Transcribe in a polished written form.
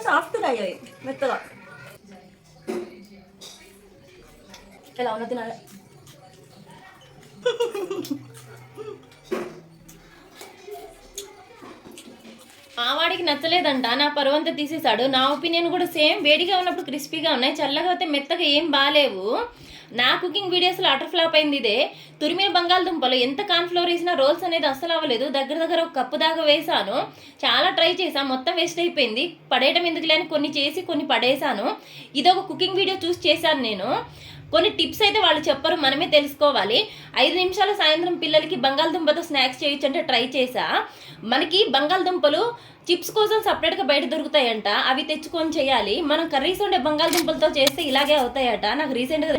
సాఫ్ట్గా అయ్యాయి మెత్తగా. ఎలా ఉన్నా తినాలి. ఆ వాడికి నచ్చలేదంట, నా పరువంతా తీసేశాడు. నా ఒపీనియన్ కూడా సేమ్. వేడిగా ఉన్నప్పుడు క్రిస్పీగా ఉన్నాయి, చల్లగా అయితే మెత్తగా ఏం బాగాలేవు. నా కుకింగ్ వీడియోస్లో అటర్ ఫ్లాప్ అయింది ఇదే. తురిమిన బంగాళదుంపలు ఎంత కార్న్ఫ్లోర్ వేసినా రోల్స్ అనేది అస్సలు అవ్వలేదు. దగ్గర ఒక కప్పు దాకా వేసాను, చాలా ట్రై చేశాను, మొత్తం వేస్ట్ అయిపోయింది. పడేయడం ఎందుకు లేని కొన్ని చేసి కొన్ని పడేసాను. ఇదొక కుకింగ్ వీడియో చూసి చేశాను నేను. కొన్ని టిప్స్ అయితే వాళ్ళు చెప్పరు, మనమే తెలుసుకోవాలి. 5 నిమిషాలు సాయంత్రం పిల్లలకి బంగాళదుంపతో స్నాక్స్ చేయొచ్చు అంటే ట్రై చేసా. మనకి బంగాళదుంపలు చిప్స్ కోసం సపరేట్గా బయట దొరుకుతాయంట, అవి తెచ్చుకొని చేయాలి. మనం కర్రీస్ ఉండే బంగాళదుంపలతో చేస్తే ఇలాగే అవుతాయట. నాకు రీసెంట్గా